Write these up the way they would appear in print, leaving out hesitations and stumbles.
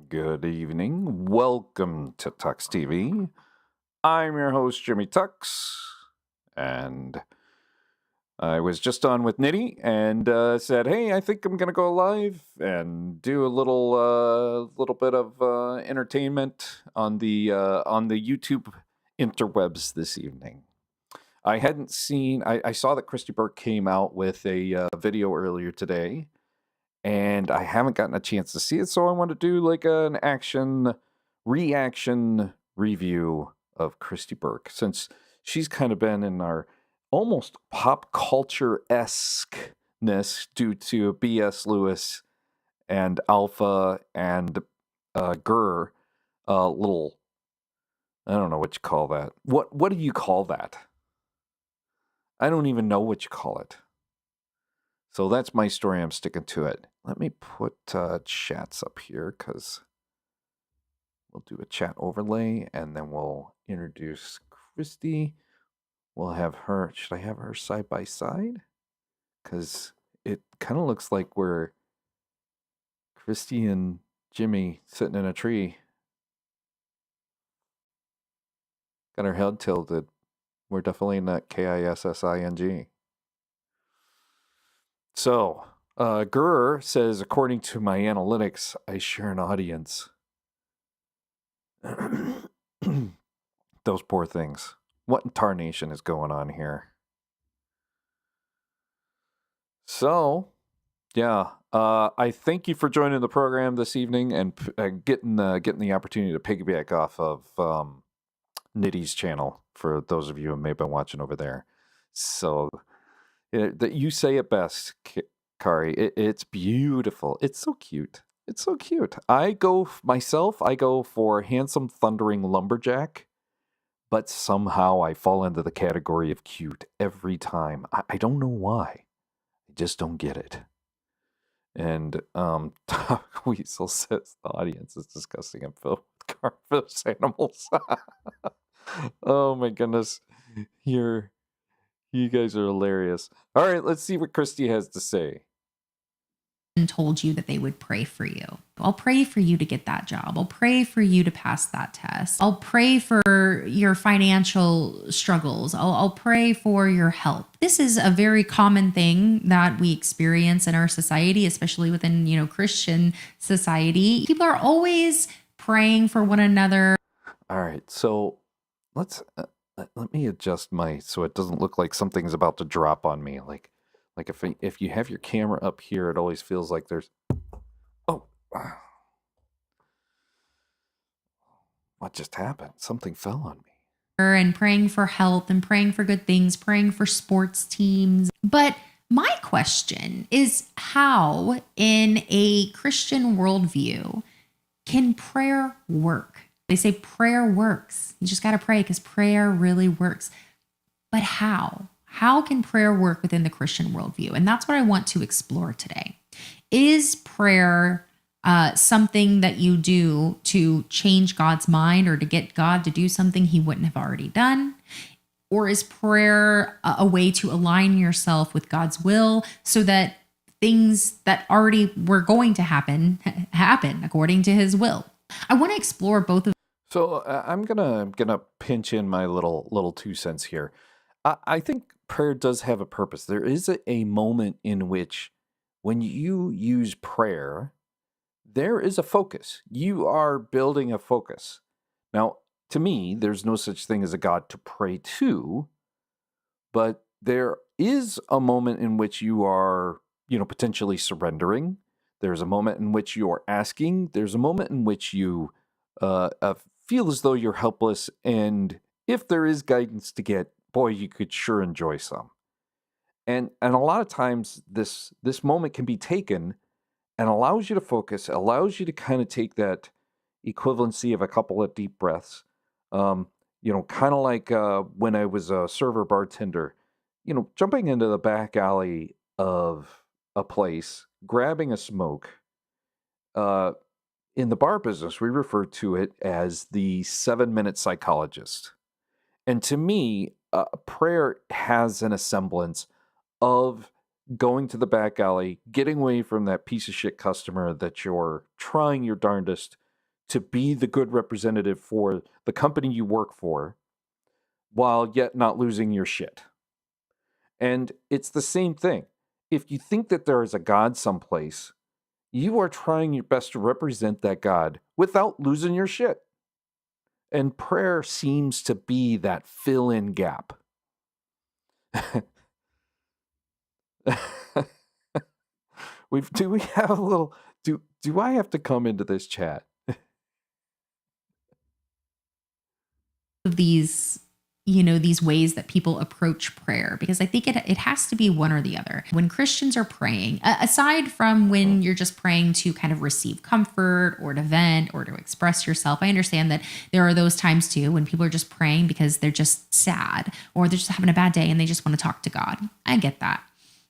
Good evening. Welcome to Tux TV. I'm your host, Jimmy Tux, and I was just on with Nitty and said, "Hey, I think I'm gonna go live and do a little bit of entertainment on the YouTube interwebs this evening." I hadn't seen. I saw that Kristi Burke came out with a video earlier today, and I haven't gotten a chance to see it, so I want to do like an action reaction review of Kristi Burke, since she's kind of been in our almost pop culture-esque-ness due to B.S. Lewis and Alpha and Gurr, little, I don't know what you call that. What do you call that? I don't even know what you call it. So that's my story. I'm sticking to it. Let me put chats up here because we'll do a chat overlay and then we'll introduce Kristi. We'll have her. Should I have her side by side? Because it kind of looks like we're Kristi and Jimmy sitting in a tree. Got her head tilted. We're definitely not KISSING. So, Gurr says, according to my analytics, I share an audience. Those poor things. What in tarnation is going on here? So, yeah, I thank you for joining the program this evening and getting the opportunity to piggyback off of Nitty's channel for those of you who may have been watching over there. So, that you say it best, Kari. It's beautiful. It's so cute. It's so cute. I go for handsome thundering lumberjack, but somehow I fall into the category of cute every time. I don't know why. I just don't get it. And Doc Weasel says the audience is disgusting and filled with carnivorous animals. Oh my goodness. You guys are hilarious. All right, let's see what Kristi has to say. And told you that they would pray for you. I'll pray for you to get that job. I'll pray for you to pass that test. I'll pray for your financial struggles. I'll pray for your help. This is a very common thing that we experience in our society, especially within, Christian society. People are always praying for one another. All right, so let's let me adjust so it doesn't look like something's about to drop on me. Like if you have your camera up here, it always feels like there's. Oh, what just happened? Something fell on me. And praying for health and praying for good things, praying for sports teams. But my question is, how in a Christian worldview can prayer work? They say prayer works. You just got to pray because prayer really works. But how? How can prayer work within the Christian worldview? And that's what I want to explore today. Is prayer something that you do to change God's mind or to get God to do something he wouldn't have already done? Or is prayer a way to align yourself with God's will so that things that already were going to happen according to his will? I want to explore both of. So I'm gonna pinch in my little 2 cents here. I think prayer does have a purpose. There is a moment in which, when you use prayer, there is a focus. You are building a focus. Now, to me, there's no such thing as a God to pray to, but there is a moment in which you are, potentially surrendering. There's a moment in which you are asking. There's a moment in which you feel as though you're helpless, and if there is guidance to get, boy, you could sure enjoy some. And a lot of times this moment can be taken and allows you to focus, allows you to kind of take that equivalency of a couple of deep breaths. Kind of like when I was a server bartender, jumping into the back alley of a place, grabbing a smoke. In the bar business, we refer to it as the 7-minute psychologist. And to me, prayer has a semblance of going to the back alley, getting away from that piece of shit customer that you're trying your darndest to be the good representative for the company you work for while yet not losing your shit. And it's the same thing. If you think that there is a God someplace, you are trying your best to represent that God without losing your shit. And prayer seems to be that fill-in gap. Do we have a little do I have to come into this chat? Of these, these ways that people approach prayer, because I think it has to be one or the other. When Christians are praying, aside from when you're just praying to kind of receive comfort or to vent or to express yourself, I understand that there are those times too when people are just praying because they're just sad or they're just having a bad day and they just want to talk to God. I get that.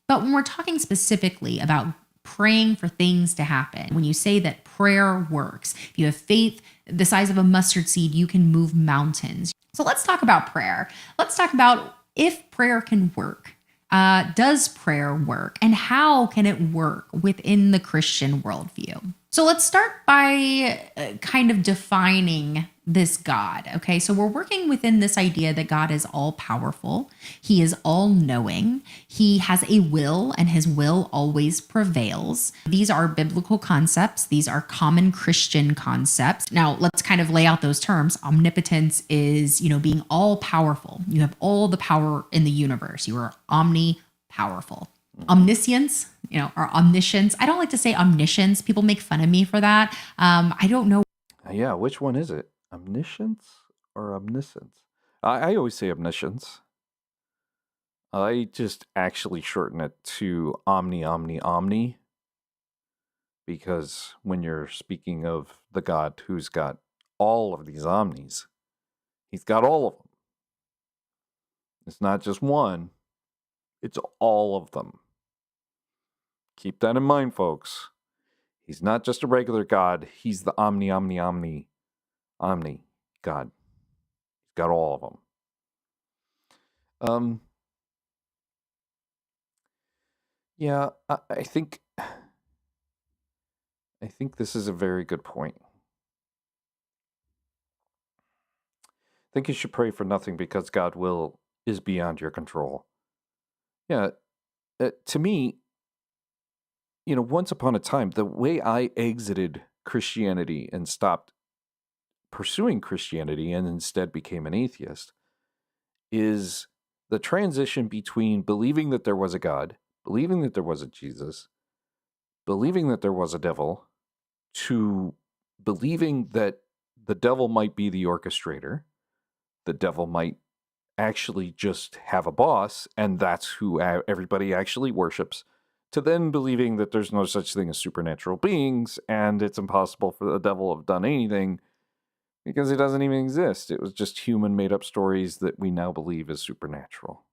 But when we're talking specifically about praying for things to happen, when you say that prayer works, if you have faith the size of a mustard seed, you can move mountains. So let's talk about prayer. Let's talk about if prayer can work. Does prayer work? And how can it work within the Christian worldview? So let's start by kind of defining this God. Okay, so we're working within this idea that God is all powerful. He is all knowing. He has a will, and his will always prevails. These are biblical concepts. These are common Christian concepts. Now, let's kind of lay out those terms. Omnipotence is, being all powerful. You have all the power in the universe. You are omni-powerful. Omniscience, or omniscience. I don't like to say omniscience. People make fun of me for that. I don't know. Yeah, which one is it? Omniscience or omniscience? I always say omniscience. I just actually shorten it to omni, because when you're speaking of the God who's got all of these omnis, he's got all of them. It's not just one, it's all of them. Keep that in mind, folks. He's not just a regular God, he's the omni God. He's got all of them. Yeah, I think this is a very good point. I think you should pray for nothing because God will is beyond your control. Yeah, to me, once upon a time, the way I exited Christianity and stopped pursuing Christianity and instead became an atheist is the transition between believing that there was a God, believing that there was a Jesus, believing that there was a devil, to believing that the devil might be the orchestrator, the devil might actually just have a boss, and that's who everybody actually worships, to then believing that there's no such thing as supernatural beings, and it's impossible for the devil to have done anything because it doesn't even exist. It was just human made-up stories that we now believe is supernatural.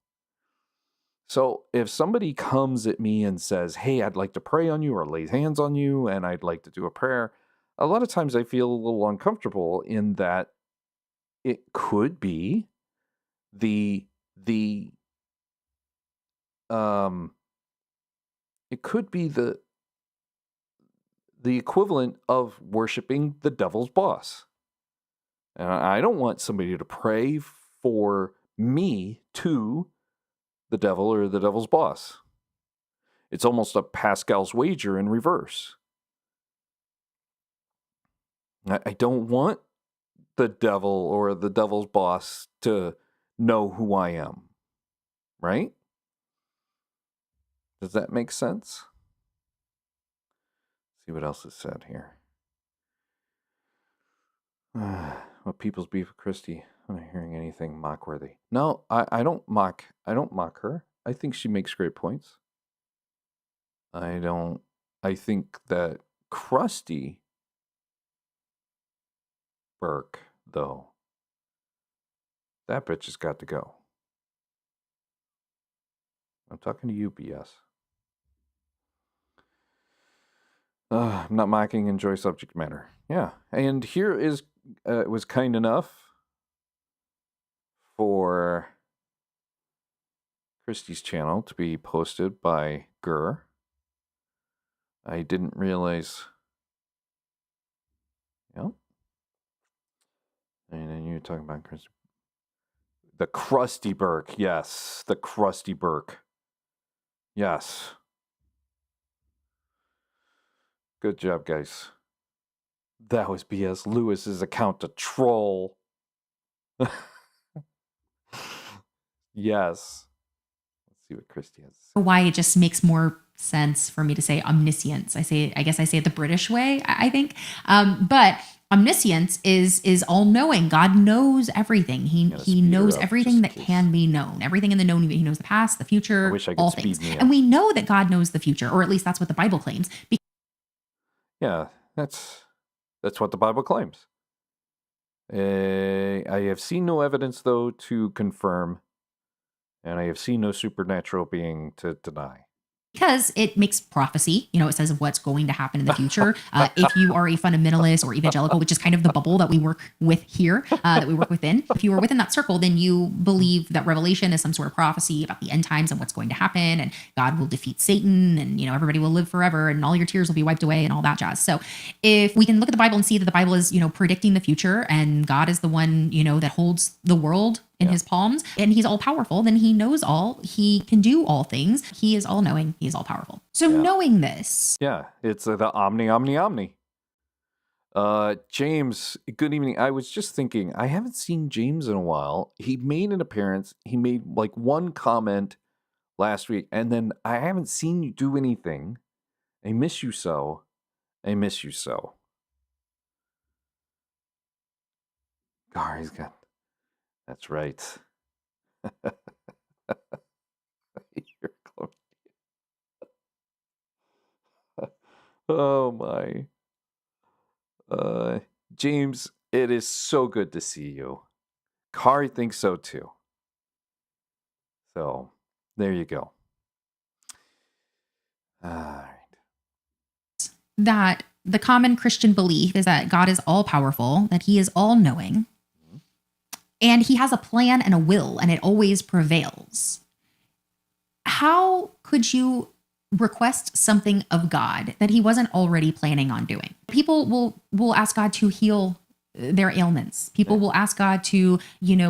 So if somebody comes at me and says, hey, I'd like to pray on you or lay hands on you, and I'd like to do a prayer, a lot of times I feel a little uncomfortable in that it could be the equivalent of worshiping the devil's boss. And I don't want somebody to pray for me to the devil or the devil's boss. It's almost a Pascal's wager in reverse. I don't want the devil or the devil's boss to know who I am. Right? Does that make sense? See what else is said here. What people's beef with Kristi? I'm not hearing anything mock-worthy. No, I don't mock her. I think she makes great points. I think that Krusti Burke, though, that bitch has got to go. I'm talking to you, BS. I'm not mocking, enjoy subject matter. Yeah, and here is, was kind enough for Kristi's channel to be posted by Gur. I didn't realize. Yeah, And then you're talking about Kristi. The Krusty Burke. Yes, the Krusty Burke. Yes. Good job, guys. That was B.S. Lewis's account to troll. Yes. Let's see what Kristi has to say. Why it just makes more sense for me to say omniscience. I guess I say it the British way, I think. But omniscience is all knowing. God knows everything. He knows everything that can be known. Everything in the known. He knows the past, the future, I wish I could all speed things. me up. And we know that God knows the future, or at least that's what the Bible claims. Yeah, that's what the Bible claims. I have seen no evidence, though, to confirm, and I have seen no supernatural being to deny. Because it makes prophecy, it says what's going to happen in the future. If you are a fundamentalist or evangelical, which is kind of the bubble that we work with here, that we work within, if you are within that circle, then you believe that Revelation is some sort of prophecy about the end times and what's going to happen, and God will defeat Satan, and everybody will live forever, and all your tears will be wiped away, and all that jazz. So, if we can look at the Bible and see that the Bible is, predicting the future, and God is the one, that holds the world in his palms, and he's all powerful, then he knows all, he can do all things, he is all knowing, he is all powerful. So knowing this. Yeah, it's the omni, omni, omni. James, good evening. I was just thinking, I haven't seen James in a while. He made an appearance. He made like one comment last week, and then I haven't seen you do anything. I miss you so. I miss you so. God, he's got... That's right. You're close. Oh my. James, it is so good to see you. Kari thinks so too. So, there you go. All right. That the common Christian belief is that God is all powerful, that he is all knowing, and he has a plan and a will, and it always prevails. How could you request something of God that he wasn't already planning on doing? People will ask God to heal their ailments. People will ask God to,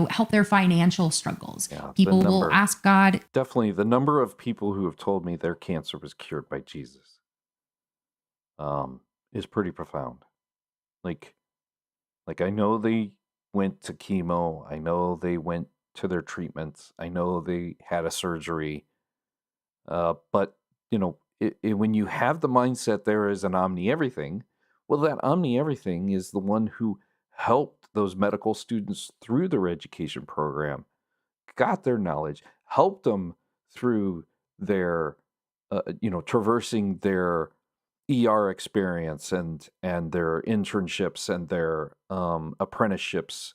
help their financial struggles. People will ask God. Definitely the number of people who have told me their cancer was cured by Jesus is pretty profound. Like I know they went to chemo. I know they went to their treatments. I know they had a surgery. But, when you have the mindset there is an omni-everything, well, that omni-everything is the one who helped those medical students through their education program, got their knowledge, helped them through their, traversing their ER experience and their internships and their apprenticeships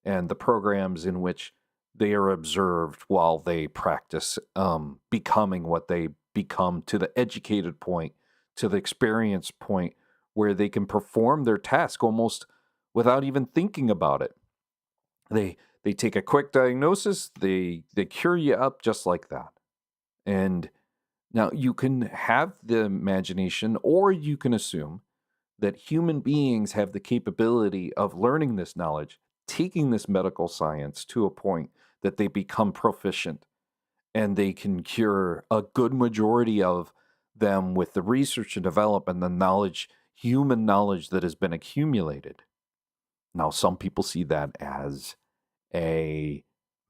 and the programs in which they are observed while they practice becoming what they become, to the educated point, to the experience point, where they can perform their task almost without even thinking about it. They take a quick diagnosis, they cure you up just like that. And now you can have the imagination, or you can assume that human beings have the capability of learning this knowledge, taking this medical science to a point that they become proficient, and they can cure a good majority of them with the research and development, the knowledge, human knowledge that has been accumulated. Now, some people see that as a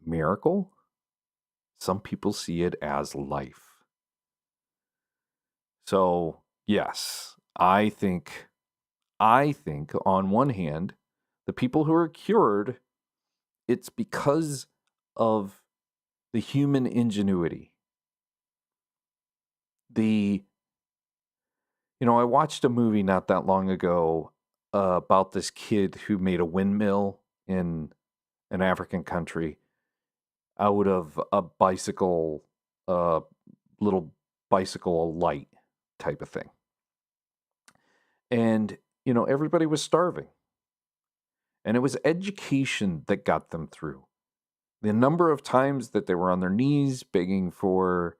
miracle. Some people see it as life. So, yes, I think on one hand, the people who are cured, it's because of the human ingenuity. I watched a movie not that long ago about this kid who made a windmill in an African country out of a bicycle, little bicycle light type of thing. And, everybody was starving. And it was education that got them through. The number of times that they were on their knees begging for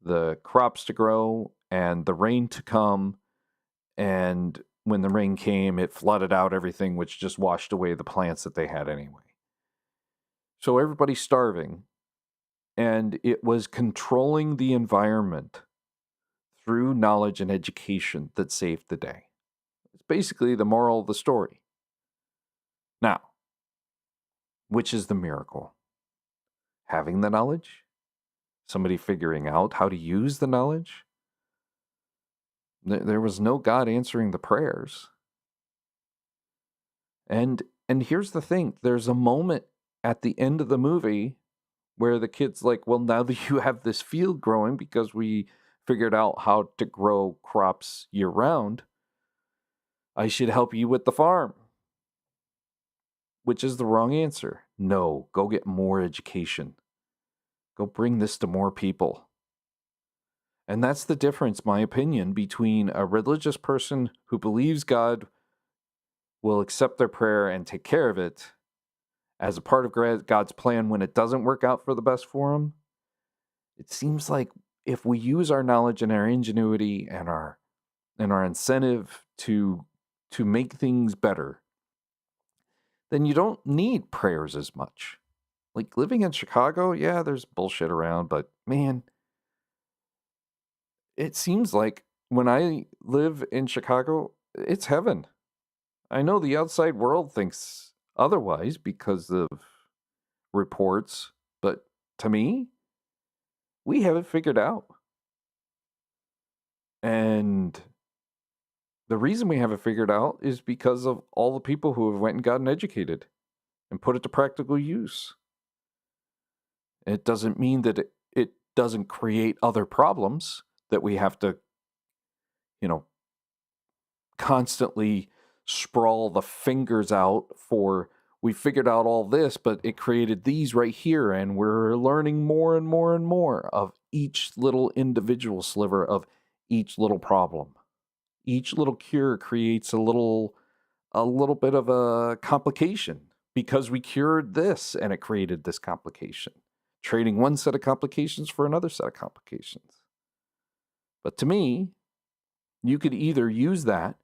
the crops to grow and the rain to come, and when the rain came, it flooded out everything, which just washed away the plants that they had anyway. So everybody's starving, and it was controlling the environment through knowledge and education that saved the day. It's basically the moral of the story. Now, which is the miracle? Having the knowledge? Somebody figuring out how to use the knowledge? There was no God answering the prayers. And here's the thing. There's a moment at the end of the movie where the kid's like, well, now that you have this field growing because we figured out how to grow crops year round, I should help you with the farm. Which is the wrong answer. No, go get more education. Go bring this to more people. And that's the difference, my opinion, between a religious person who believes God will accept their prayer and take care of it as a part of God's plan when it doesn't work out for the best for them. It seems like if we use our knowledge and our ingenuity and our incentive to make things better, then you don't need prayers as much. Like living in Chicago, yeah, there's bullshit around, but man, it seems like when I live in Chicago, it's heaven. I know the outside world thinks otherwise because of reports, but to me, we have it figured out. And the reason we have it figured out is because of all the people who have went and gotten educated and put it to practical use. It doesn't mean that it doesn't create other problems that we have to, constantly sprawl the fingers out for. We figured out all this, but it created these right here, and we're learning more and more and more of each little individual sliver of each little problem. Each little cure creates a little bit of a complication because we cured this and it created this complication, trading one set of complications for another set of complications. But to me, you could either use that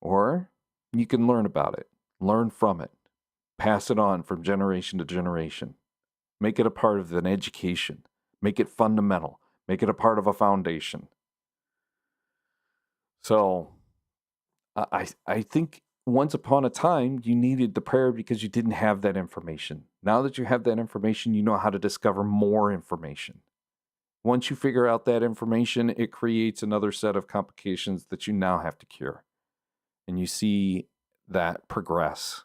or you can learn about it, learn from it, pass it on from generation to generation, make it a part of an education, make it fundamental, make it a part of a foundation. So I think once upon a time, you needed the prayer because you didn't have that information. Now that you have that information, you know how to discover more information. Once you figure out that information, it creates another set of complications that you now have to cure. And you see that progress.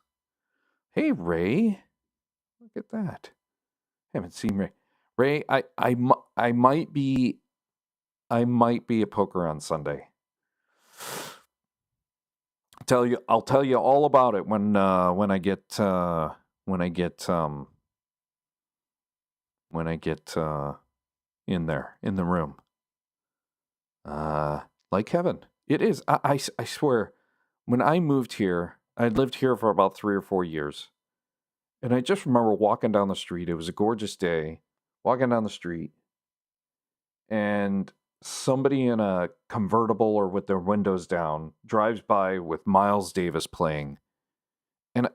Hey, Ray. Look at that. Haven't seen Ray. Ray, I might be a poker on Sunday. I'll tell you all about it when I get in there in the room. Like heaven. It is. I swear, when I moved here, I lived here for about 3 or 4 years. And I just remember walking down the street. It was a gorgeous day, walking down the street, and somebody in a convertible or with their windows down drives by with Miles Davis playing. And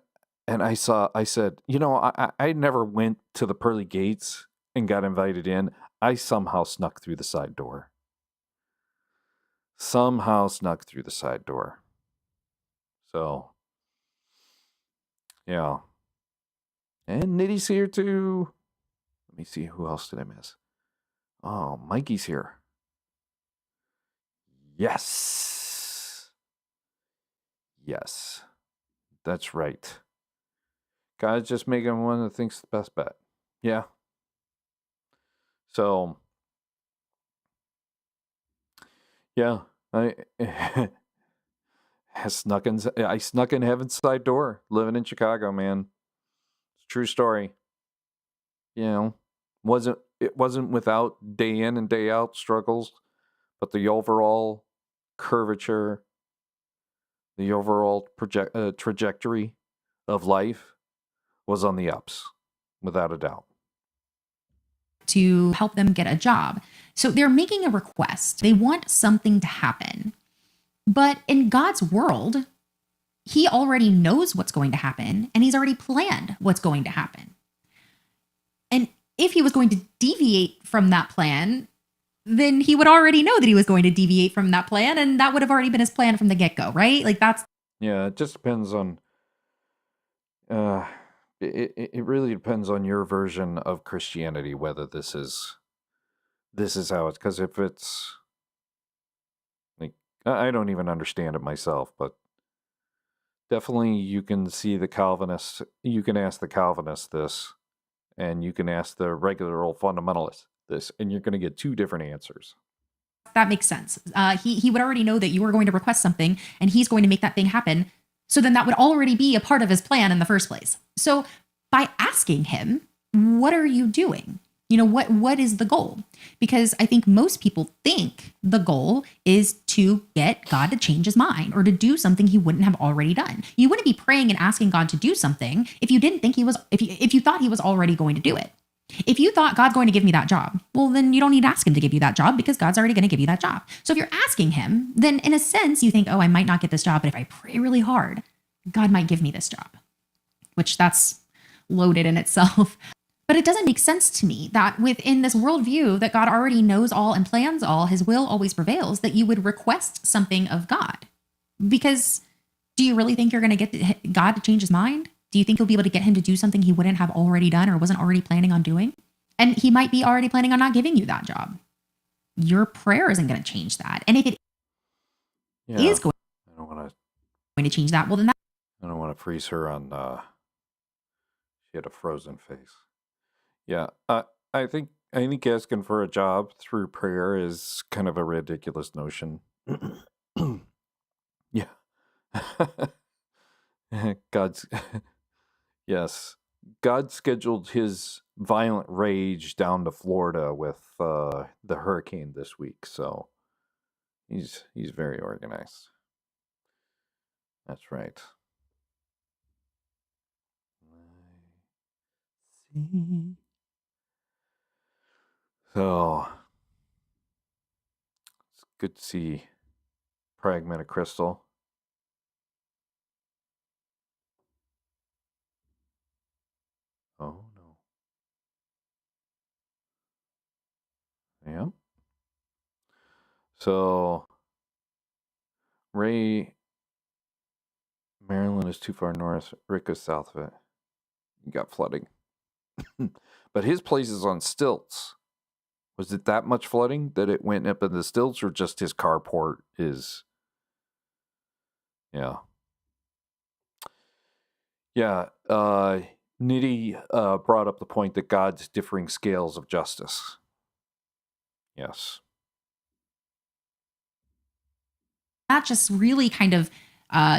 I said, I never went to the pearly gates and got invited in. I somehow snuck through the side door. So, yeah. And Nitty's here too. Let me see, who else did I miss? Oh, Mikey's here. Yes. That's right. God's just making one that thinks the best bet. Yeah. So, yeah, I snuck in heaven's side door, living in Chicago, man. It's a true story. It wasn't without day in and day out struggles, but the overall curvature, the overall trajectory of life was on the ups, without a doubt. To help them get a job. So they're making a request. They want something to happen. But in God's world, he already knows what's going to happen and he's already planned what's going to happen. And if he was going to deviate from that plan, then he would already know that he was going to deviate from that plan, and that would have already been his plan from the get-go, right? Like that's Yeah, it just depends on uh it really depends on your version of Christianity whether this is how it's, because if it's like I don't even understand it myself, but definitely you can see the Calvinists, you can ask the Calvinists this, and you can ask the regular old fundamentalist this, and you're going to get two different answers. that makes sense. He would already know that you were going to request something and he's going to make that thing happen. So then that would already be a part of his plan in the first place. So by asking him, what are you doing? What is the goal? Because I think most people think the goal is to get God to change his mind or to do something he wouldn't have already done. You wouldn't be praying and asking God to do something if you didn't think he was, if you thought he was already going to do it. If you thought God's going to give me that job, well, then you don't need to ask him to give you that job because God's already going to give you that job. So if you're asking him, then in a sense, you think, oh, I might not get this job, but if I pray really hard, God might give me this job, which that's loaded in itself. But it doesn't make sense to me that within this worldview that God already knows all and plans all, his will always prevails, that you would request something of God. Because do you really think you're going to get God to change his mind? Do you think you'll be able to get him to do something he wouldn't have already done or wasn't already planning on doing? And he might be already planning on not giving you that job. Your prayer isn't going to change that. And if it is going I don't want to change that, well, then I don't want to freeze her on she had a frozen face. Yeah, I think asking for a job through prayer is kind of a ridiculous notion. Yeah. God's yes. God scheduled his violent rage down to Florida with the hurricane this week, so he's very organized. That's right. I see. So it's good to see Pragmatic Crystal. Oh no. Yep. So Ray, Maryland is too far north. Rick is south of it. You got flooding. But his place is on stilts. Was it that much flooding that it went up in the stilts, or just his carport is? Yeah. Yeah. Nitty brought up the point that God's differing scales of justice. Yes. that just really kind of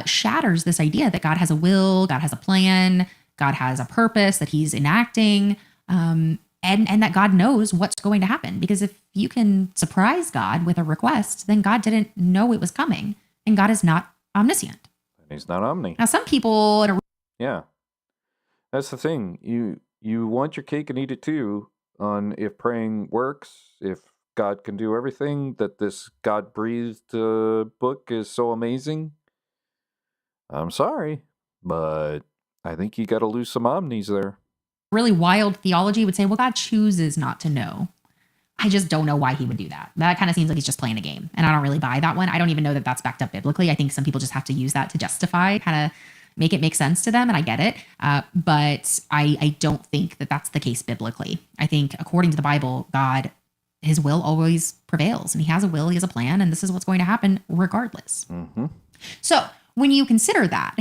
shatters this idea that God has a will, God has a plan, God has a purpose that he's enacting, and that God knows what's going to happen. Because if you can surprise God with a request, then God didn't know it was coming, and God is not omniscient. And he's not omni. Now, some people in a Yeah. That's the thing. You want your cake and eat it too on if praying works, if God can do everything, that this God-breathed book is so amazing. I'm sorry, but I think you got to lose some omnis there. really wild theology would say, well, God chooses not to know. I just don't know why he would do that. That kind of seems like he's just playing a game. And I don't really buy that one. I don't even know that that's backed up biblically. I think some people just have to use that to justify, kind of make it make sense to them. And I get it. But I don't think that that's the case biblically. I think according to the Bible, God, his will always prevails, and he has a will, he has a plan, and this is what's going to happen regardless. Mm-hmm. So when you consider that,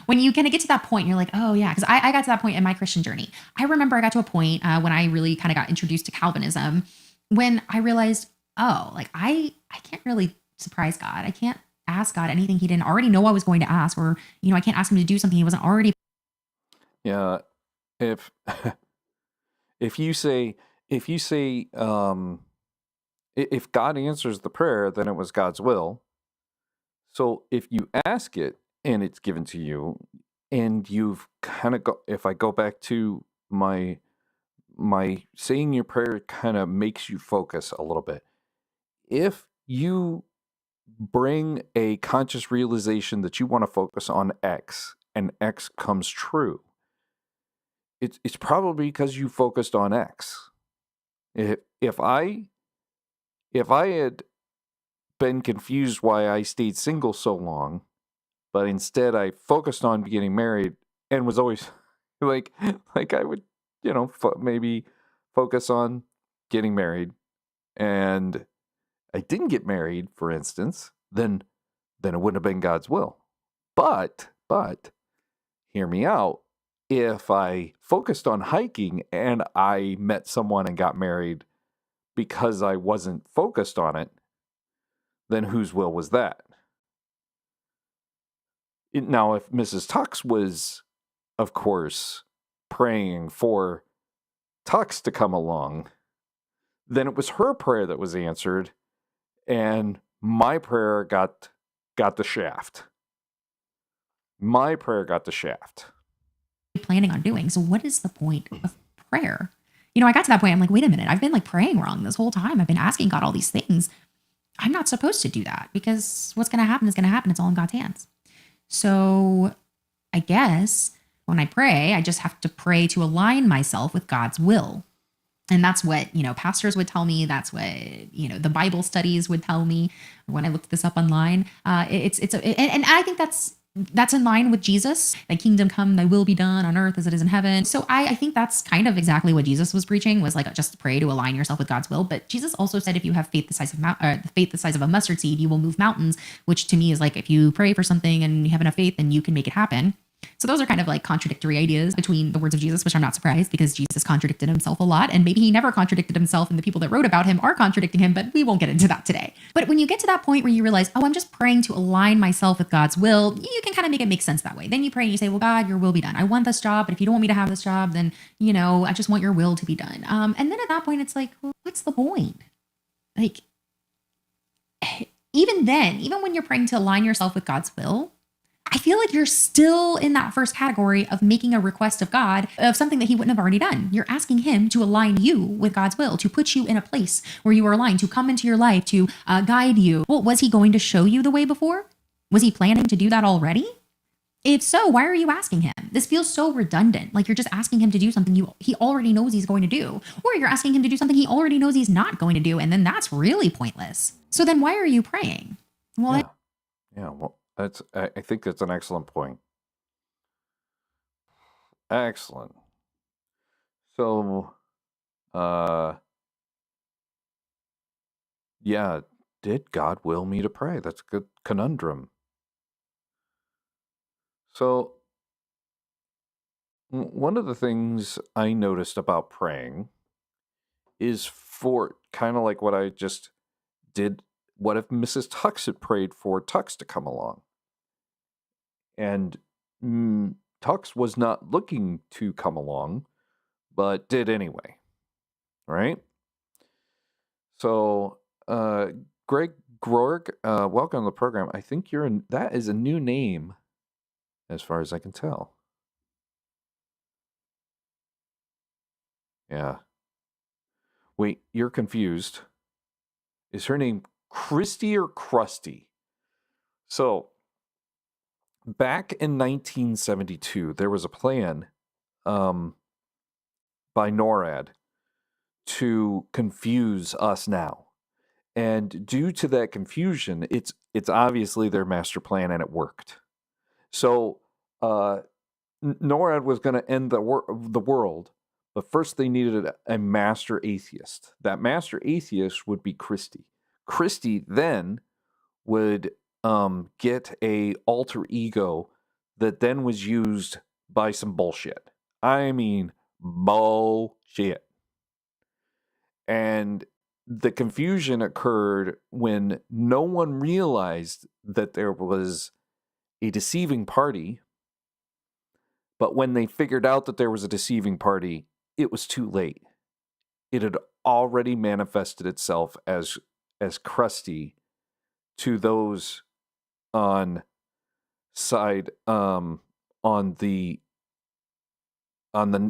when you kind of get to that point, you're like, oh yeah, because I got to that point in my Christian journey. I remember I got to a point when I really kind of got introduced to Calvinism, when I realized, oh, like I can't really surprise God. I can't ask God anything he didn't already know I was going to ask, or, I can't ask him to do something he wasn't already. Yeah, if if you say if God answers the prayer, then it was God's will. So if you ask it and it's given to you, and you've kind of if I go back to my saying your prayer kind of makes you focus a little bit. If you bring a conscious realization that you want to focus on X and X comes true, it's probably because you focused on X. If I had been confused why I stayed single so long, but instead I focused on getting married and was always like I would, maybe focus on getting married, and I didn't get married, for instance, then it wouldn't have been God's will. But hear me out. If I focused on hiking and I met someone and got married because I wasn't focused on it, then whose will was that? Now, if Mrs. Tux was, of course, praying for Tux to come along, then it was her prayer that was answered, and my prayer got the shaft. My prayer got the shaft. Planning on doing. So what is the point of prayer? I got to that point. I'm like, wait a minute. I've been like praying wrong this whole time. I've been asking God all these things. I'm not supposed to do that because what's going to happen is going to happen. It's all in God's hands. So I guess when I pray, I just have to pray to align myself with God's will. And that's what, pastors would tell me. That's what, the Bible studies would tell me when I looked this up online. And I think that's in line with Jesus. Thy kingdom come, thy will be done on earth as it is in heaven. So I think that's kind of exactly what Jesus was preaching, was like just pray to align yourself with God's will. But Jesus also said, if you have faith the size of a mustard seed, you will move mountains, which to me is like, if you pray for something and you have enough faith, then you can make it happen. So those are kind of like contradictory ideas between the words of Jesus, which I'm not surprised because Jesus contradicted himself a lot. And maybe he never contradicted himself and the people that wrote about him are contradicting him, but we won't get into that today. But when you get to that point where you realize, oh, I'm just praying to align myself with God's will, you can kind of make it make sense that way. Then you pray and you say, well, God, your will be done. I want this job, but if you don't want me to have this job, then, I just want your will to be done. And then at that point, it's like, well, what's the point? Like, even then, even when you're praying to align yourself with God's will, I feel like you're still in that first category of making a request of God of something that he wouldn't have already done. You're asking him to align you with God's will, to put you in a place where you are aligned, to come into your life, to guide you. Well, was he going to show you the way before? Was he planning to do that already? If so, why are you asking him? This feels so redundant. Like you're just asking him to do something he already knows he's going to do. Or you're asking him to do something he already knows he's not going to do. And then that's really pointless. So then why are you praying? Well, Well, I think that's an excellent point. Excellent. So, did God will me to pray? That's a good conundrum. So, one of the things I noticed about praying is for kind of like what I just did. What if Mrs. Tux had prayed for Tux to come along? And Tux was not looking to come along, but did anyway, right? So, Greg Grorg, welcome to the program. I think that is a new name, as far as I can tell. Yeah. Wait, you're confused. Is her name Kristi or Krusti? So, back in 1972, there was a plan by NORAD to confuse us now. And due to that confusion, it's obviously their master plan, and it worked. So NORAD was going to end the world, but first they needed a master atheist. That master atheist would be Kristi. Kristi then would get a alter ego that then was used by some bullshit. I mean, bullshit. And the confusion occurred when no one realized that there was a deceiving party. But when they figured out that there was a deceiving party, it was too late. It had already manifested itself as Krusti to those on the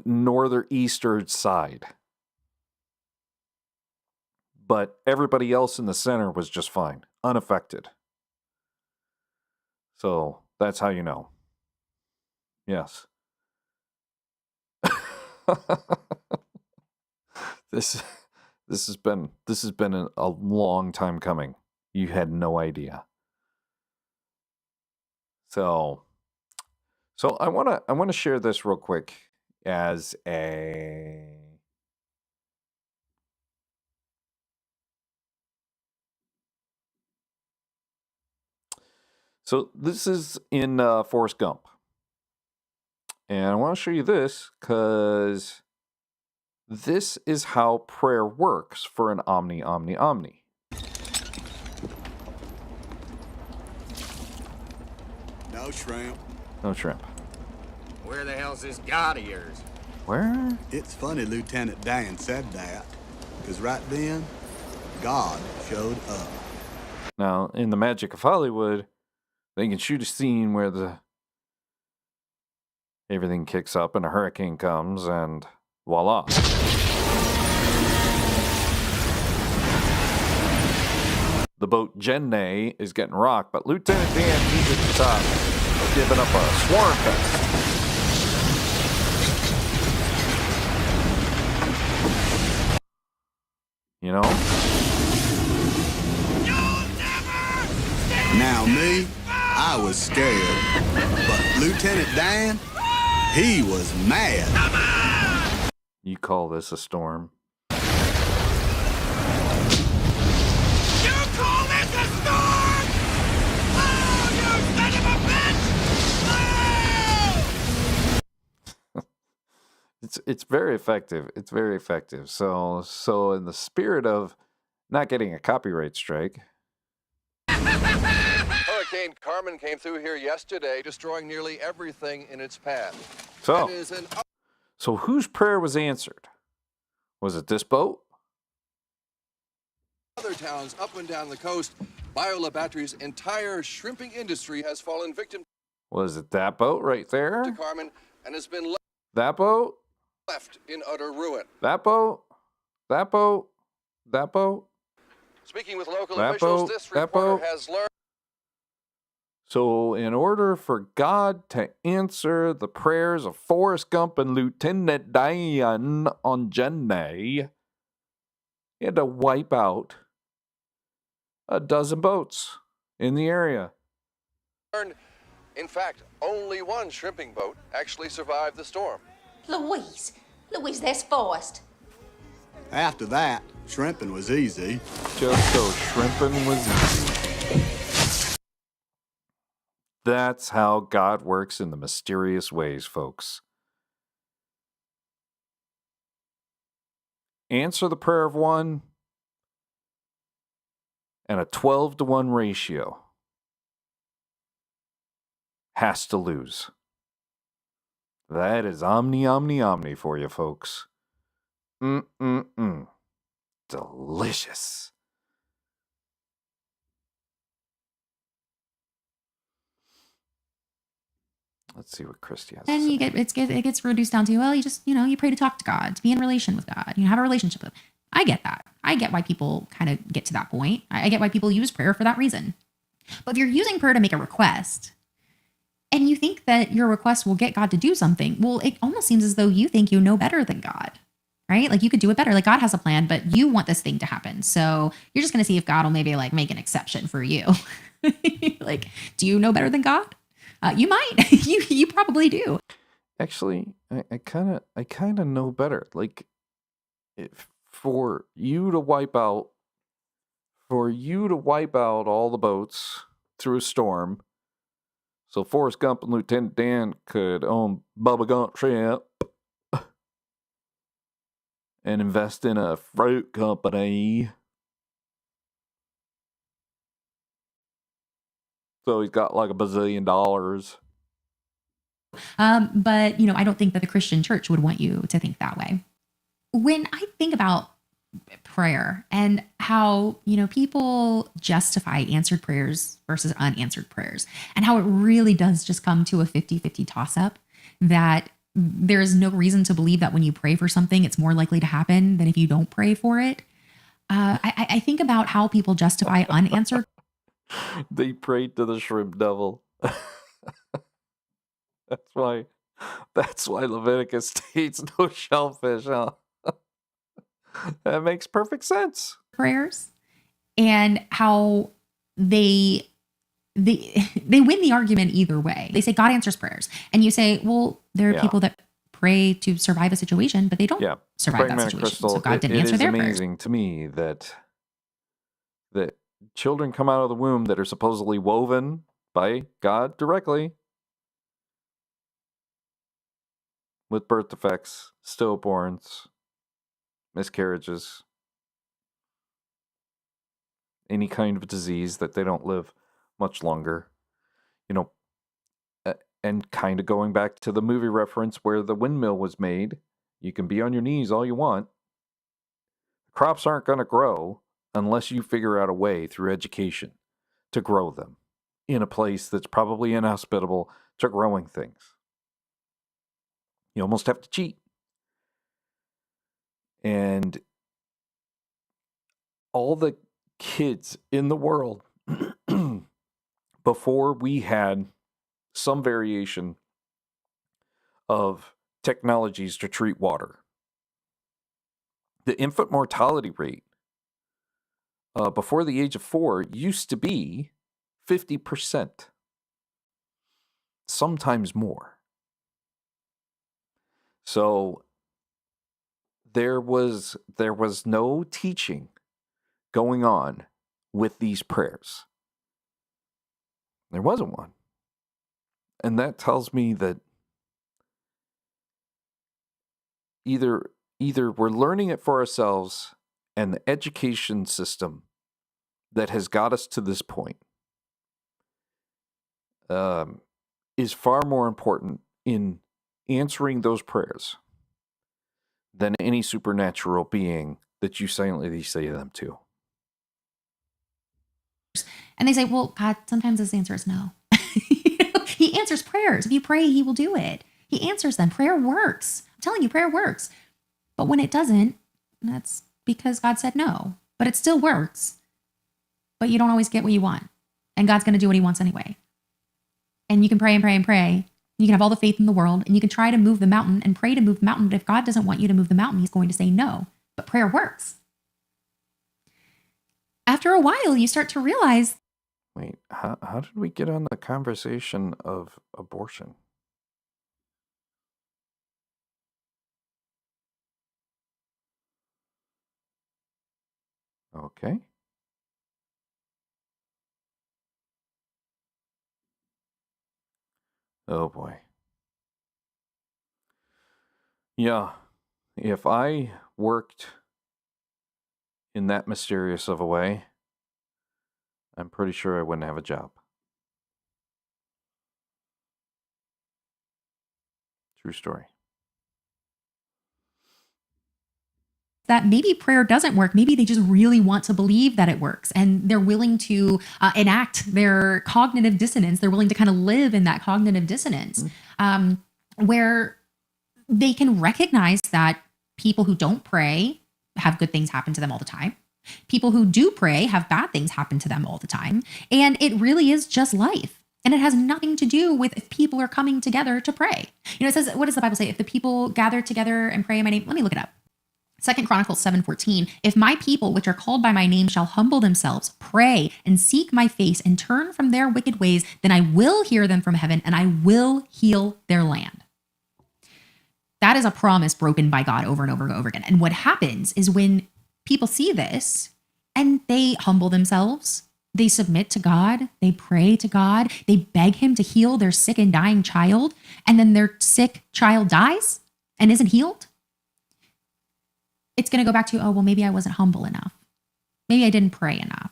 northeastern side. But everybody else in the center was just fine, unaffected. So that's how you know. Yes. This has been a long time coming. You had no idea. So I want to share this real quick as a So this is in Forrest Gump. And I want to show you this because this is how prayer works for an omni. No shrimp. No shrimp. Where the hell's this God of yours? Where? It's funny Lieutenant Dan said that, because right then, God showed up. Now, in the magic of Hollywood, they can shoot a scene where everything kicks up and a hurricane comes and voila. The boat Jenny is getting rocked, but Lieutenant Dan, he's at the top, giving up a swarm fest. You know? Now me, I was scared, but Lieutenant Dan, he was mad. You call this a storm? You call this a storm? Oh, you son of a bitch! Oh! It's very effective. It's very effective. So in the spirit of not getting a copyright strike. Hurricane Carmen came through here yesterday, destroying nearly everything in its path. So, It is an so whose prayer was answered? Was it this boat? other towns up and down the coast. Biola Battery's entire shrimping industry has fallen victim Was it that boat right to there? Carmen and has been That boat? left in utter ruin. That boat? That boat? That boat? Speaking with local That officials, boat, this that reporter boat. has learned So, in order for God to answer the prayers of Forrest Gump and Lieutenant Dan on Jenny, he had to wipe out a dozen boats in the area. in fact, only one shrimping boat actually survived the storm. Louise, that's Forrest. After that, shrimping was easy. Just so shrimping was easy. That's how God works in the mysterious ways, folks. Answer the prayer of one, and a 12-to-1 ratio has to lose. That is omni for you, folks. Delicious. Let's see what Kristi has to And say. it gets reduced down to, well, you just, you pray to talk to God, to be in a relation with God, have a relationship with him. I get that. I get why people kind of get to that point. I get why people use prayer for that reason. But if you're using prayer to make a request and you think that your request will get God to do something, well, it almost seems as though you think you know better than God, right? Like you could do it better. Like God has a plan, but you want this thing to happen. So you're just going to see if God will maybe like make an exception for you. Like, do you know better than God? You might. you probably do. Actually, I kind of know better. Like, for you to wipe out all the boats through a storm, so Forrest Gump and Lieutenant Dan could own Bubba Gump Shrimp and invest in a fruit company. So he's got like $1 bazillion. But, I don't think that the Christian church would want you to think that way. When I think about prayer and how, people justify answered prayers versus unanswered prayers, and how it really does just come to a 50-50 toss-up, that there is no reason to believe that when you pray for something, it's more likely to happen than if you don't pray for it. I think about how people justify unanswered. They prayed to the shrimp devil. That's why Leviticus states no shellfish, huh? That makes perfect sense. Prayers, and how they win the argument either way. They say God answers prayers, and you say, well, there are people that pray to survive a situation, but they don't survive that situation. Crystal, So God didn't answer their prayers. It is amazing to me that children come out of the womb that are supposedly woven by God directly with birth defects, stillborns, miscarriages, any kind of disease, that they don't live much longer. And kind of going back to the movie reference where the windmill was made, you can be on your knees all you want. Crops aren't going to grow unless you figure out a way through education to grow them in a place that's probably inhospitable to growing things. You almost have to cheat. And all the kids in the world, before we had some variation of technologies to treat water, the infant mortality rate before the age of 4 used to be 50%, sometimes more. So there was no teaching going on with these prayers. There wasn't one. And that tells me that either we're learning it for ourselves, and the education system that has got us to this point is far more important in answering those prayers than any supernatural being that you silently say them to. And they say, well, God, sometimes his answer is no. He answers prayers. If you pray, he will do it. He answers them. Prayer works. I'm telling you, prayer works. But when it doesn't, that's because God said no. But it still works. But you don't always get what you want. And God's going to do what he wants anyway. And you can pray and pray and pray. You can have all the faith in the world, and you can try to move the mountain and pray to move the mountain. But if God doesn't want you to move the mountain, he's going to say no. But prayer works. After a while, you start to realize, wait, how did we get on the conversation of abortion? Okay. Oh boy. Yeah, if I worked in that mysterious of a way, I'm pretty sure I wouldn't have a job. True story. that maybe prayer doesn't work. Maybe they just really want to believe that it works, and they're willing to enact their cognitive dissonance. They're willing to kind of live in that cognitive dissonance, where they can recognize that people who don't pray have good things happen to them all the time. People who do pray have bad things happen to them all the time. And it really is just life. And it has nothing to do with if people are coming together to pray. You know, it says, what does the Bible say? If the people gather together and pray in my name, let me look it up. 2 Chronicles 7:14, if my people, which are called by my name, shall humble themselves, pray and seek my face and turn from their wicked ways, then I will hear them from heaven and I will heal their land. That is a promise broken by God over and over and over again. And what happens is when people see this and they humble themselves, they submit to God, they pray to God, they beg him to heal their sick and dying child, and then their sick child dies and isn't healed, it's going to go back to, oh, well, maybe I wasn't humble enough. Maybe I didn't pray enough.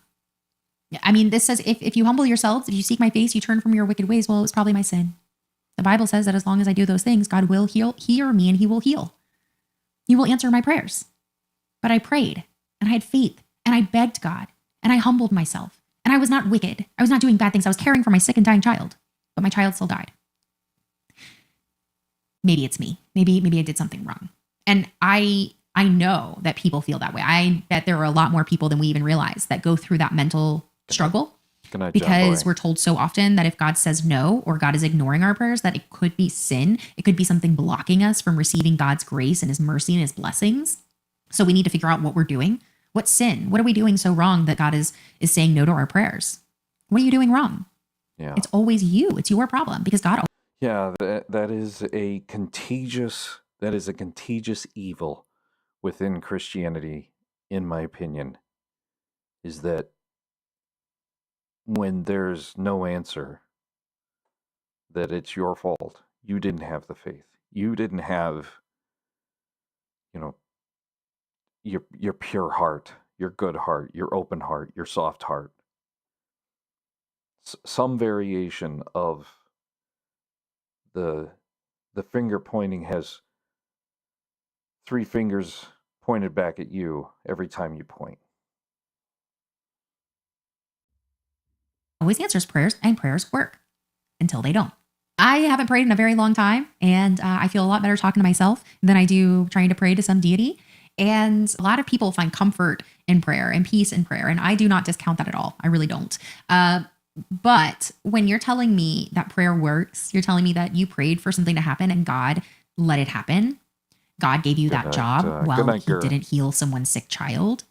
I mean, this says, if you humble yourselves, if you seek my face, you turn from your wicked ways, well, it's probably my sin. The Bible says that as long as I do those things, God will hear me and he will heal. He will answer my prayers. But I prayed and I had faith and I begged God and I humbled myself and I was not wicked. I was not doing bad things. I was caring for my sick and dying child, but my child still died. Maybe it's me. Maybe I did something wrong. And I know that people feel that way. I bet there are a lot more people than we even realize that go through that mental struggle Good night, John because Boy. we're told so often that if God says no or God is ignoring our prayers, that it could be sin. It could be something blocking us from receiving God's grace and his mercy and his blessings. So we need to figure out what we're doing. What sin? What are we doing so wrong that God is saying no to our prayers? What are you doing wrong? Yeah. It's always you. It's your problem because God. Yeah, that is a contagious evil within Christianity, in my opinion, is that when there's no answer, that it's your fault. You didn't have the faith. You didn't have, your pure heart, your good heart, your open heart, your soft heart. Some variation of the finger pointing has 3 fingers pointed back at you every time you point. Always answers prayers, and prayers work until they don't. I haven't prayed in a very long time, and I feel a lot better talking to myself than I do trying to pray to some deity. And a lot of people find comfort in prayer and peace in prayer, and I do not discount that at all. I really don't. But when you're telling me that prayer works, you're telling me that you prayed for something to happen and God let it happen. God gave you that job while he didn't heal someone's sick child.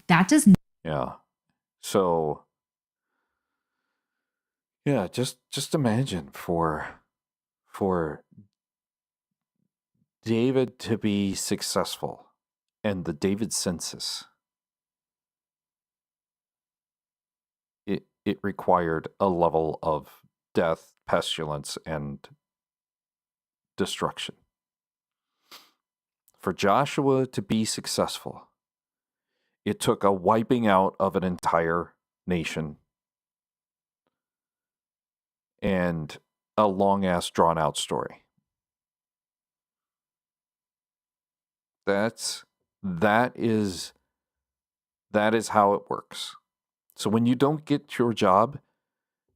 That does not. Yeah. So, yeah, just imagine for David to be successful and the David census, it required a level of death, pestilence, and destruction. For Joshua to be successful, it took a wiping out of an entire nation and a long-ass, drawn-out story. That is how it works. So when you don't get your job,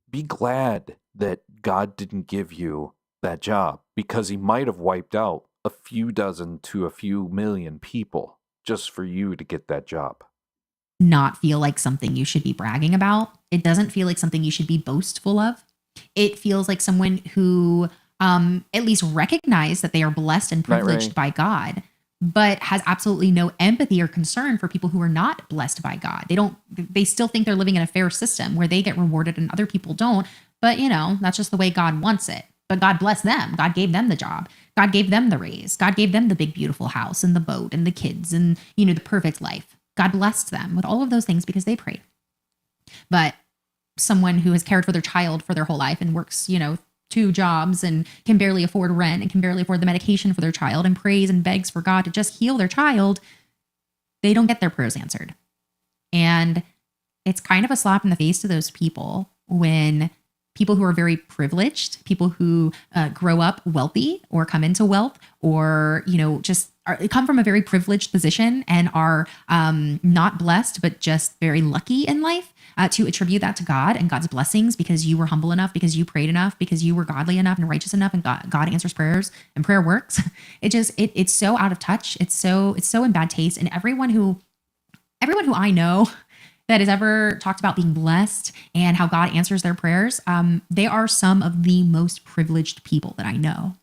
be glad that God didn't give you that job, because he might have wiped out a few dozen to a few million people just for you to get that job. Not feel like something you should be bragging about. It doesn't feel like something you should be boastful of. It feels like someone who at least recognize that they are blessed and privileged by God, but has absolutely no empathy or concern for people who are not blessed by God. They still think they're living in a fair system where they get rewarded and other people don't. But that's just the way God wants it. But God blessed them. God gave them the job. God gave them the raise. God gave them the big, beautiful house and the boat and the kids and, the perfect life. God blessed them with all of those things because they prayed. But someone who has cared for their child for their whole life and works, 2 jobs and can barely afford rent and can barely afford the medication for their child and prays and begs for God to just heal their child, they don't get their prayers answered. And it's kind of a slap in the face to those people when people who are very privileged, people who grow up wealthy or come into wealth or, just come from a very privileged position and are not blessed, but just very lucky in life, to attribute that to God and God's blessings because you were humble enough, because you prayed enough, because you were godly enough and righteous enough, and God answers prayers and prayer works. It's so out of touch. It's so in bad taste. And everyone who I know that has ever talked about being blessed and how God answers their prayers, they are some of the most privileged people that I know.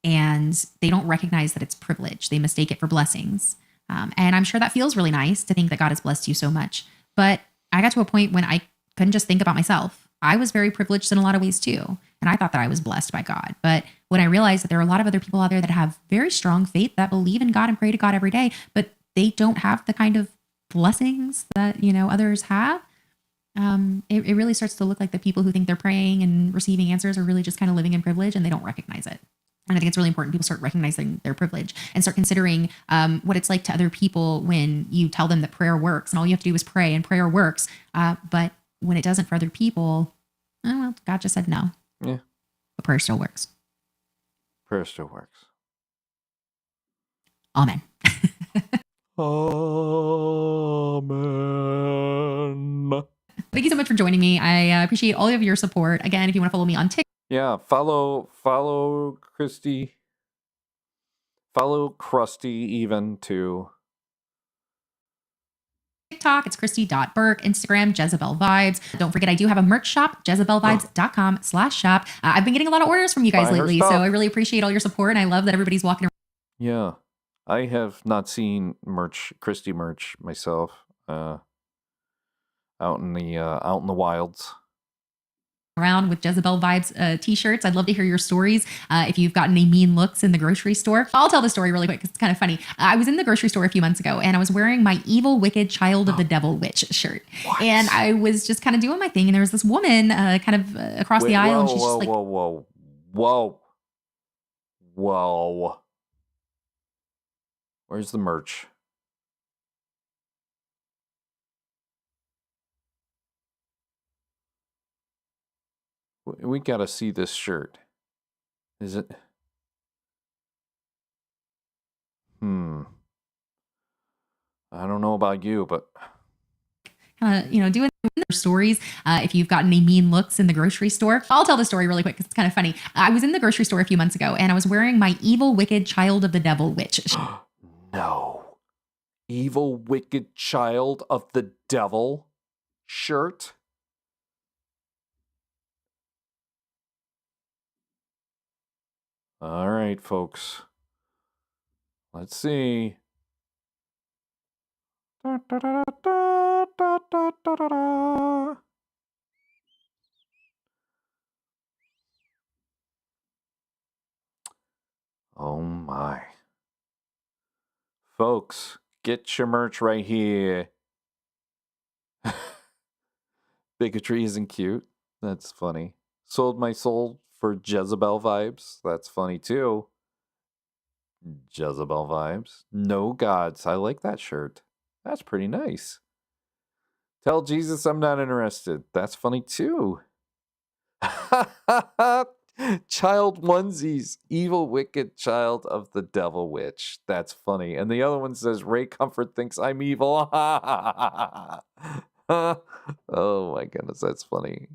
And they don't recognize that it's privilege. They mistake it for blessings. And I'm sure that feels really nice to think that God has blessed you so much. But I got to a point when I couldn't just think about myself. I was very privileged in a lot of ways too. And I thought that I was blessed by God. But when I realized that there are a lot of other people out there that have very strong faith, that believe in God and pray to God every day, but they don't have the kind of blessings that, others have, it really starts to look like the people who think they're praying and receiving answers are really just kind of living in privilege and they don't recognize it. And I think it's really important people start recognizing their privilege and start considering what it's like to other people when you tell them that prayer works and all you have to do is pray and prayer works. But when it doesn't for other people, oh, well, God just said no. Yeah. But prayer still works. Prayer still works. Amen. Amen. Thank you so much for joining me. I appreciate all of your support. Again, if you want to follow me on TikTok. Yeah, follow Kristi. Follow Krusti even too. TikTok, it's Kristi.Burke. Instagram, Jezebel Vibes. Don't forget, I do have a merch shop, jezebelvibes.com/shop. I've been getting a lot of orders from you guys Buy her lately, so stuff. I really appreciate all your support, and I love that everybody's walking Yeah. I have not seen Kristi merch myself, out in the wilds. around with Jezebel Vibes t-shirts. I'd love to hear your stories. If you've gotten any mean looks in the grocery store. I'll tell the story really quick because it's kind of funny. I was in the grocery store a few months ago and I was wearing my evil, wicked child of the devil witch shirt. What? And I was just kind of doing my thing. And there was this woman kind of across the aisle. And she's just like, whoa. Where's the merch? We gotta see this shirt. Is it? I don't know about you, but doing their stories. If you've gotten any mean looks in the grocery store, I'll tell the story really quick because it's kind of funny. I was in the grocery store a few months ago and I was wearing my evil, wicked child of the devil witch. No. Evil, wicked child of the devil shirt? All right, folks. Let's see. Da, da, da, da, da, da, da, da, da. Oh my. Folks, get your merch right here. Bigotry isn't cute. That's funny. Sold my soul for Jezebel Vibes. That's funny too. Jezebel Vibes. No gods. I like that shirt. That's pretty nice. Tell Jesus I'm not interested. That's funny too. Child onesies. Evil, wicked child of the devil witch. That's funny. And the other one says, Ray Comfort thinks I'm evil. Oh my goodness, that's funny.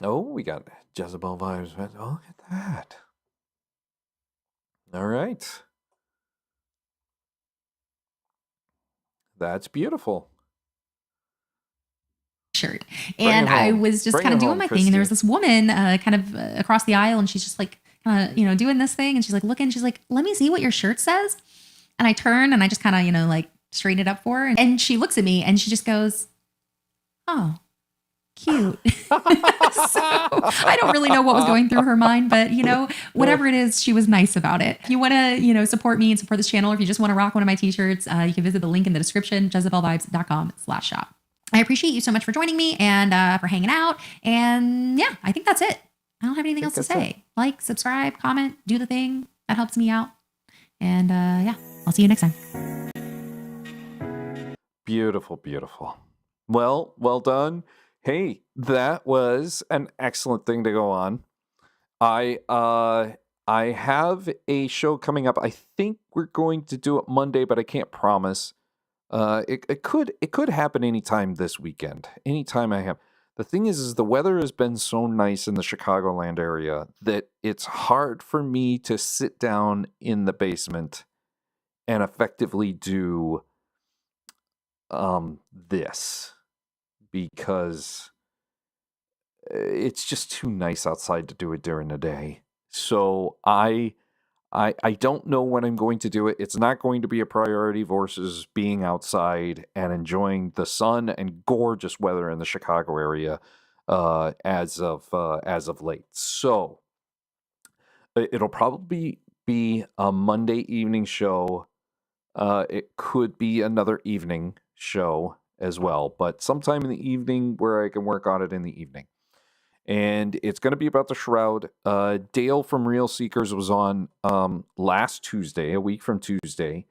Oh, we got Jezebel Vibes. Oh, look at that. All right. That's beautiful. Shirt. And I was just kind of doing my thing. And there was this woman kind of across the aisle and she's just like, doing this thing. And she's like, looking, she's like, let me see what your shirt says. And I turn and I just kind of, like straighten it up for her. And she looks at me and she just goes, oh, cute. So I don't really know what was going through her mind, but whatever it is, she was nice about it. If you want to, support me and support this channel, or if you just want to rock one of my t-shirts, you can visit the link in the description, jezebelvibes.com/shop. I appreciate you so much for joining me and for hanging out. And yeah, I think that's it. I don't have anything else to say. Like, subscribe, comment, do the thing. That helps me out. And yeah, I'll see you next time. Beautiful, beautiful. Well done. Hey, that was an excellent thing to go on. I have a show coming up. I think we're going to do it Monday, but I can't promise. It could happen anytime this weekend. Anytime I have. The thing is the weather has been so nice in the Chicagoland area that it's hard for me to sit down in the basement and effectively do this, because it's just too nice outside to do it during the day. So I don't know when I'm going to do it. It's not going to be a priority versus being outside and enjoying the sun and gorgeous weather in the Chicago area as of late. So it'll probably be a Monday evening show. It could be another evening show as well, but sometime in the evening where I can work on it in the evening. And it's going to be about the Shroud. Dale from Real Seekers was on last Tuesday, a week from Tuesday.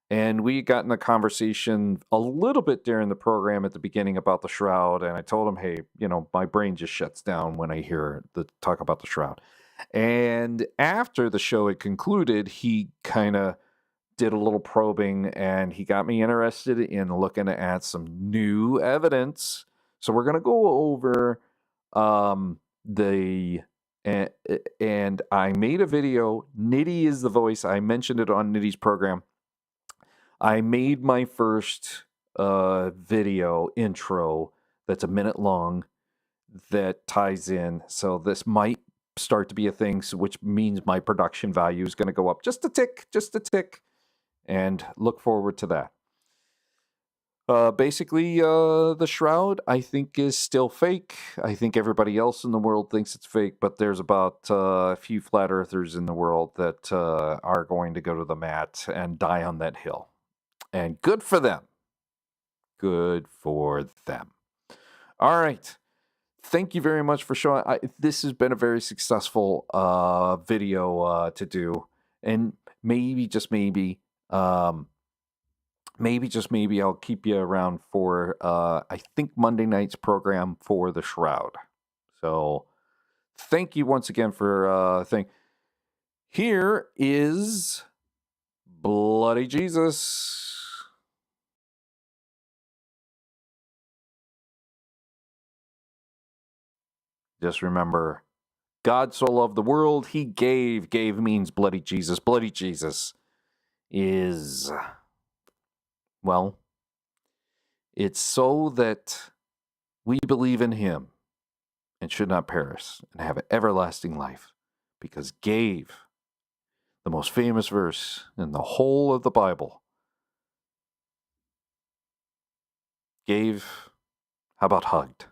And we got in a conversation a little bit during the program at the beginning about the Shroud. And I told him, hey, my brain just shuts down when I hear the talk about the Shroud. And after the show had concluded, he kind of did a little probing and he got me interested in looking at some new evidence. So we're going to go over and I made a video. Nitty is the voice. I mentioned it on Nitty's program. I made my first video intro that's a minute long that ties in. So this might start to be a thing, which means my production value is going to go up just a tick, and look forward to that. Basically, the shroud, I think, is still fake. I think everybody else in the world thinks it's fake, but there's about a few flat earthers in the world that are going to go to the mat and die on that hill. And good for them. Good for them. All right. Thank you very much for showing. This has been a very successful video to do. And maybe, just maybe, I'll keep you around for, I think, Monday night's program for the Shroud. So thank you once again for Here is Bloody Jesus. Just remember, God so loved the world, he gave. Gave means bloody Jesus. Bloody Jesus is... well, it's so that we believe in him and should not perish and have an everlasting life, because gave, the most famous verse in the whole of the Bible, gave, how about hugged?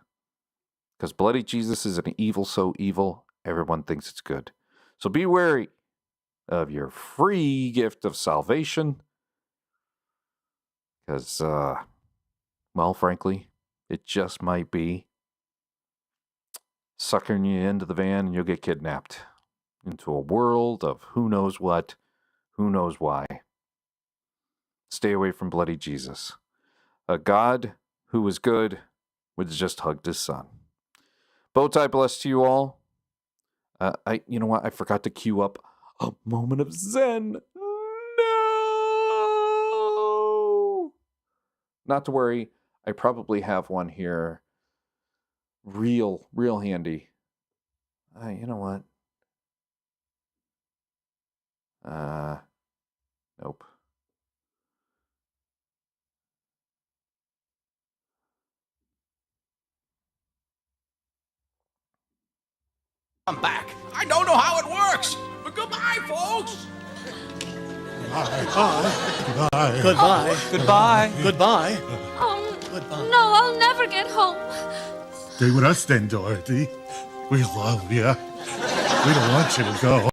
Because bloody Jesus is an evil so evil, everyone thinks it's good. So be wary of your free gift of salvation. Because, well, frankly, it just might be suckering you into the van and you'll get kidnapped into a world of who knows what, who knows why. Stay away from bloody Jesus. A God who was good was just hugged his son. Bowtie Bless to you all. You know what? I forgot to queue up a moment of Zen. No! Not to worry. I probably have one here. Real handy. You know what? Nope. I'm back. I don't know how it works. But goodbye, folks. Goodbye. Goodbye. Goodbye. Oh, no, I'll never get home. Stay with us then, Dorothy. We love you. We don't want you to go.